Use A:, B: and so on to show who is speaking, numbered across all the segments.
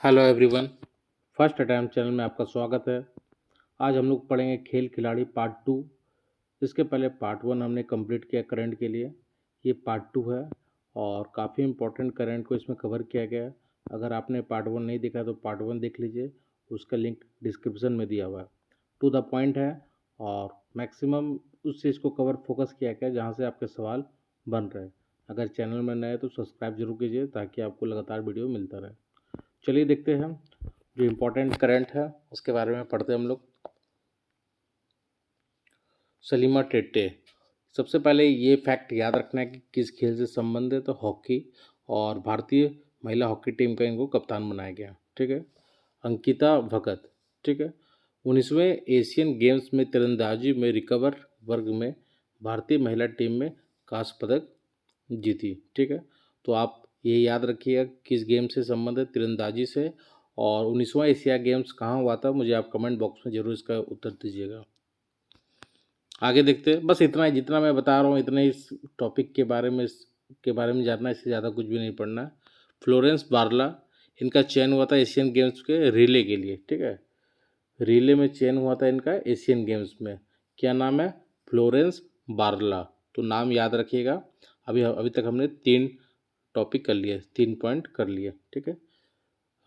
A: Hello everyone. First attempt channel में आपका स्वागत है। आज हम लोग पढ़ेंगे खेल खिलाड़ी पार्ट टू। इसके पहले पार्ट वन हमने कंप्लीट किया करंट के लिए। ये पार्ट टू है और काफ़ी इंपॉर्टेंट करंट को इसमें कवर किया गया है। अगर आपने पार्ट वन नहीं देखा तो पार्ट वन देख लीजिए, उसका लिंक डिस्क्रिप्शन में दिया हुआ है। टू द पॉइंट है और मैक्सिमम उस चीज़ को कवर फोकस किया गया है जहाँ से आपके सवाल बन रहे हैं। अगर चैनल में नए तो सब्सक्राइब जरूर कीजिए ताकि आपको लगातार वीडियो मिलता रहे। चलिए देखते हैं जो इम्पोर्टेंट करंट है उसके बारे में पढ़ते हैं हम लोग। सलीमा टेट्टे, सबसे पहले ये फैक्ट याद रखना है कि किस खेल से संबंधित है, तो हॉकी, और भारतीय महिला हॉकी टीम का इनको कप्तान बनाया गया। ठीक है। अंकिता भगत, ठीक है, 19वें एशियन गेम्स में तीरंदाजी में रिकवर वर्ग में भारतीय महिला टीम में कांस्य पदक जीती। ठीक है। तो आप ये याद रखिएगा किस गेम से संबंधित, तीरंदाजी से। और 19वां एशिया गेम्स कहाँ हुआ था, मुझे आप कमेंट बॉक्स में जरूर इसका उत्तर दीजिएगा। आगे देखते हैं। बस इतना ही, जितना मैं बता रहा हूँ इतना ही इस टॉपिक के बारे में जानना है, इससे ज़्यादा कुछ भी नहीं पढ़ना है। फ्लोरेंस बारला, इनका चयन हुआ था एशियन गेम्स के रिले के लिए। ठीक है। रिले में चयन हुआ था इनका एशियन गेम्स में। क्या नाम है? फ्लोरेंस बारला। तो नाम याद रखिएगा। अभी अभी तक हमने 3 टॉपिक कर लिए, 3 पॉइंट कर लिए। ठीक है।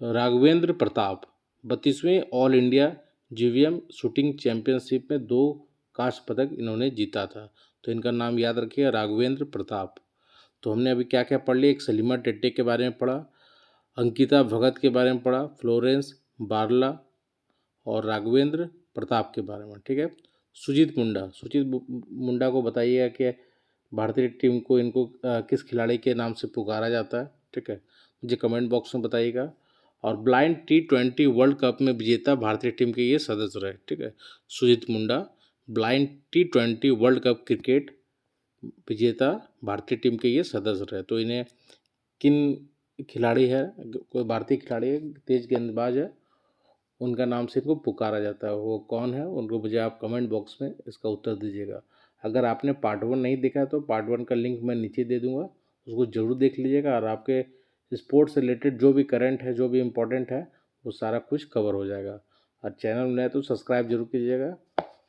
A: राघवेंद्र प्रताप, 32वें all India GVM shooting championship में 2 कांस्य पदक इन्होंने जीता था। तो इनका नाम याद रखिए, राघवेंद्र प्रताप। तो हमने अभी क्या क्या पढ़ लिया? एक सलीमा टेट्टे के बारे में पढ़ा, अंकिता भगत के बारे में पढ़ा, फ्लोरेंस बारला और राघवेंद्र प्रताप के बारे में। ठीक है। सुजीत मुंडा को बताइएगा कि भारतीय टीम को इनको किस खिलाड़ी के नाम से पुकारा जाता है। ठीक है, मुझे कमेंट बॉक्स में बताइएगा। और ब्लाइंड T20 वर्ल्ड कप में विजेता भारतीय टीम के ये सदस्य रहे। ठीक है, Sujeet Munda blind T20 world cup cricket विजेता भारतीय टीम के ये सदस्य रहे। तो इन्हें किन खिलाड़ी है, कोई भारतीय खिलाड़ी है, तेज गेंदबाज है, उनका नाम से इनको पुकारा जाता है। वो कौन है, उनको मुझे आप कमेंट बॉक्स में इसका उत्तर दीजिएगा। अगर आपने पार्ट वन नहीं देखा है तो पार्ट वन का लिंक मैं नीचे दे दूंगा, उसको ज़रूर देख लीजिएगा। और आपके स्पोर्ट्स से रिलेटेड जो भी करंट है, जो भी इम्पोर्टेंट है, वो सारा कुछ कवर हो जाएगा। और चैनल में नया तो सब्सक्राइब जरूर कीजिएगा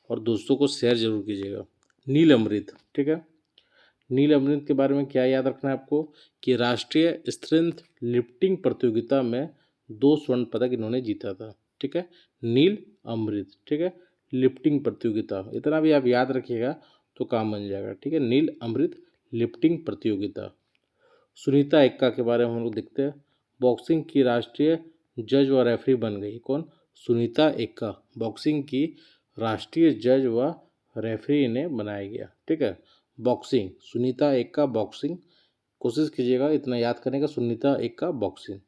A: और दोस्तों को शेयर जरूर कीजिएगा। नील अमृत, ठीक है, नील अमृत के बारे में क्या याद रखना है आपको कि राष्ट्रीय स्ट्रेंथ लिफ्टिंग प्रतियोगिता में 2 स्वर्ण पदक इन्होंने जीता था। ठीक है, नील अमृत। ठीक है, लिफ्टिंग प्रतियोगिता, इतना भी आप याद रखिएगा तो काम बन जाएगा। ठीक है, नील अमृत लिफ्टिंग प्रतियोगिता। सुनीता एक्का के बारे में हम लोग देखते हैं। बॉक्सिंग की राष्ट्रीय जज व रेफरी बन गई। कौन? सुनीता एक्का बॉक्सिंग की राष्ट्रीय जज व रेफरी इन्हें बनाया गया। ठीक है, बॉक्सिंग, सुनीता एक्का बॉक्सिंग, कोशिश कीजिएगा इतना याद करने का, सुनीता एक्का बॉक्सिंग।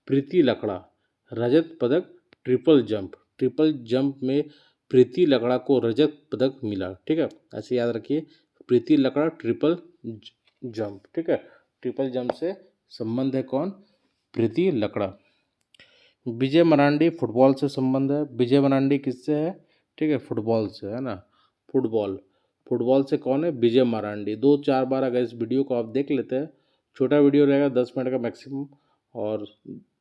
A: प्रीति लकड़ा, रजत पदक ट्रिपल जंप में प्रीति लकड़ा को रजत पदक मिला। ठीक है, ऐसे याद रखिए, प्रीति लकड़ा ट्रिपल जंप। ठीक है, ट्रिपल जंप से संबंध है कौन? प्रीति लकड़ा। विजय मरांडी, फुटबॉल से संबंध है। विजय मरांडी किससे है? ठीक है, फुटबॉल से है ना, फुटबॉल। फुटबॉल से कौन है? विजय मरांडी। 2-4 बार अगर इस वीडियो को आप देख लेते हैं, छोटा वीडियो रहेगा 10 मिनट का मैक्सिमम, और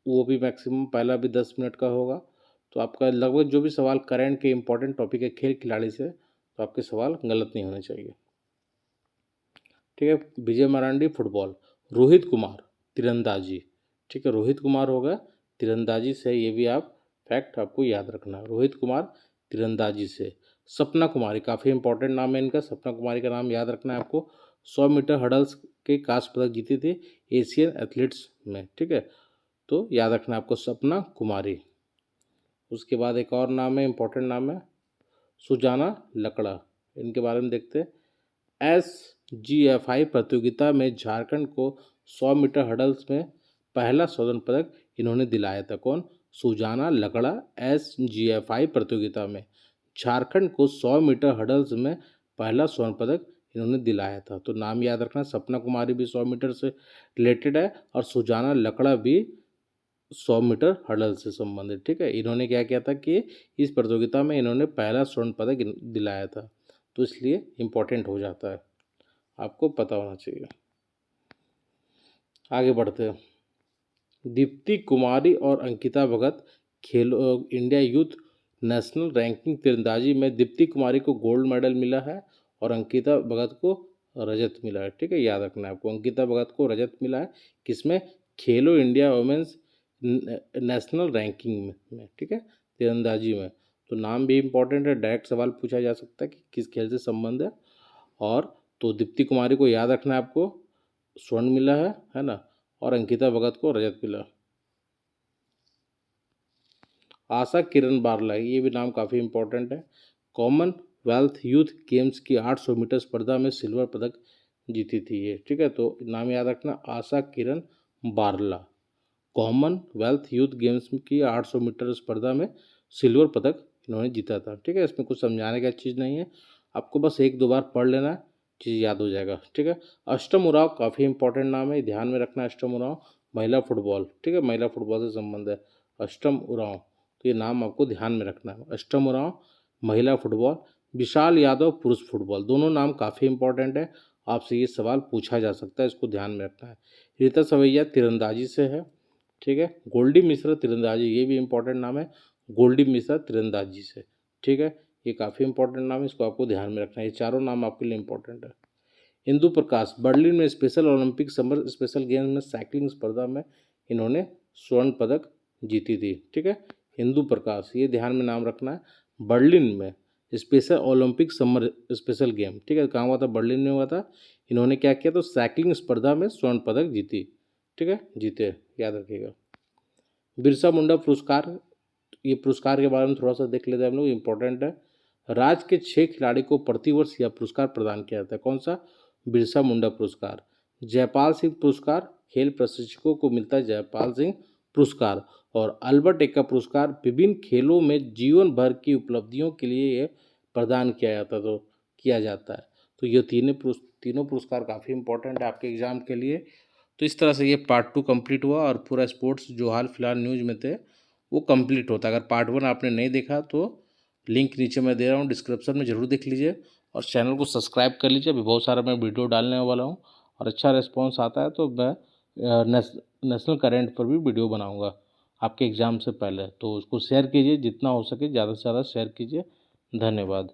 A: वो भी मैक्सिमम पहला भी 10 मिनट का होगा। तो आपका लगभग जो भी सवाल करंट के इंपॉर्टेंट टॉपिक है खेल खिलाड़ी से, तो आपके सवाल गलत नहीं होने चाहिए। ठीक है, विजय मरांडी फुटबॉल। रोहित कुमार तीरंदाजी। ठीक है, रोहित कुमार होगा तीरंदाजी से, ये भी आप फैक्ट आपको याद रखना है, रोहित कुमार तीरंदाजी से। सपना कुमारी, काफ़ी इंपॉर्टेंट नाम है इनका, सपना कुमारी का नाम याद रखना है आपको। 100 मीटर हडल्स के कांस्य पदक जीते थे एशियन एथलीट्स में। ठीक है, तो याद रखना है आपको सपना कुमारी। उसके बाद एक और नाम है, इंपॉर्टेंट नाम है, सुजाना लकड़ा। इनके बारे में देखते हैं। SGFI प्रतियोगिता में झारखंड को 100 मीटर हडल्स में पहला स्वर्ण पदक इन्होंने दिलाया था। कौन? सुजाना लकड़ा। SGFI प्रतियोगिता में झारखंड को 100 मीटर हडल्स में पहला स्वर्ण पदक इन्होंने दिलाया था। तो नाम याद रखना, सपना कुमारी भी 100 मीटर से रिलेटेड है और सुजाना लकड़ा भी 100 मीटर हडल से संबंधित। ठीक है, इन्होंने क्या किया था कि इस प्रतियोगिता में इन्होंने पहला स्वर्ण पदक दिलाया था, तो इसलिए इम्पोर्टेंट हो जाता है, आपको पता होना चाहिए। आगे बढ़ते हैं। दीप्ति कुमारी और अंकिता भगत खेलो इंडिया यूथ नेशनल रैंकिंग तीरंदाजी में दीप्ति कुमारी को गोल्ड मेडल मिला है और अंकिता भगत को रजत मिला है। ठीक है, याद रखना है आपको, अंकिता भगत को रजत मिला है किसमें, खेलो इंडिया वुमेन्स नेशनल रैंकिंग में। ठीक है, तीरंदाजी में। तो नाम भी इम्पोर्टेंट है, डायरेक्ट सवाल पूछा जा सकता है कि किस खेल से संबंध है। और तो दीप्ति कुमारी को याद रखना है आपको, स्वर्ण मिला है ना, और अंकिता भगत को रजत मिला। आशा किरण बारला, ये भी नाम काफ़ी इम्पोर्टेंट है, कॉमनवेल्थ यूथ गेम्स की 800 मीटर स्पर्धा में सिल्वर पदक जीती थी ये। ठीक है, तो नाम याद रखना, Asha Kiran Barla, Commonwealth youth games की 800 मीटर स्पर्धा में सिल्वर पदक इन्होंने जीता था। ठीक है, इसमें कुछ समझाने का चीज़ नहीं है, आपको बस एक दो बार पढ़ लेना है, चीज़ याद हो जाएगा। ठीक है, अष्टम उरांव काफ़ी इंपॉर्टेंट नाम है, ध्यान में रखना है। अष्टम उरांव महिला फुटबॉल, ठीक है, महिला फुटबॉल से संबंध है अष्टम उरांव, तो ये नाम आपको ध्यान में रखना है। अष्टम उरांव महिला फुटबॉल, विशाल यादव पुरुष फुटबॉल, दोनों नाम काफ़ी इंपॉर्टेंट है, आपसे ये सवाल पूछा जा सकता है, इसको ध्यान में रखना है। रीता सवैया तीरंदाजी से है। ठीक है, गोल्डी मिश्रा तीरंदाजी, ये भी इंपॉर्टेंट नाम है, गोल्डी मिश्रा तीरंदाजी से। ठीक है, ये काफ़ी इंपॉर्टेंट नाम है, इसको आपको ध्यान में रखना है, ये चारों नाम आपके लिए इंपॉर्टेंट है। इंदु प्रकाश, बर्लिन में special Olympic summer special games में साइकिलिंग स्पर्धा में इन्होंने स्वर्ण पदक जीती थी। ठीक है, इंदु प्रकाश, ये ध्यान में नाम रखना है, बर्लिन में special Olympic summer special game. ठीक है, कहाँ हुआ था, बर्लिन में हुआ था, इन्होंने क्या किया, तो साइकिलिंग स्पर्धा में स्वर्ण पदक जीती। ठीक है, जीते, याद रखिएगा। बिरसा मुंडा पुरस्कार, ये पुरस्कार के बारे में थोड़ा सा देख लेते हैं हम लोग, इम्पोर्टेंट है। राज्य के 6 खिलाड़ी को प्रतिवर्ष यह पुरस्कार प्रदान किया जाता है, कौन सा, बिरसा मुंडा पुरस्कार। जयपाल सिंह पुरस्कार, खेल प्रशिक्षकों को मिलता है जयपाल सिंह पुरस्कार। और अल्बर्ट एक्का पुरस्कार विभिन्न खेलों में जीवन भर की उपलब्धियों के लिए ये प्रदान किया जाता है। तो ये तीनों पुरस्कार काफ़ी इंपॉर्टेंट है आपके एग्जाम के लिए। तो इस तरह से ये पार्ट 2 कंप्लीट हुआ और पूरा स्पोर्ट्स जो हाल फिलहाल न्यूज़ में थे वो कंप्लीट होता है। अगर पार्ट 1 आपने नहीं देखा तो लिंक नीचे मैं दे रहा हूँ, डिस्क्रिप्शन में ज़रूर देख लीजिए और चैनल को सब्सक्राइब कर लीजिए, अभी बहुत सारा मैं वीडियो डालने वाला हूँ और अच्छा रिस्पॉन्स आता है तो मैं नेशनल करंट पर भी वीडियो बनाऊँगा आपके एग्ज़ाम से पहले। तो उसको शेयर कीजिए, जितना हो सके ज़्यादा से ज़्यादा शेयर कीजिए। धन्यवाद।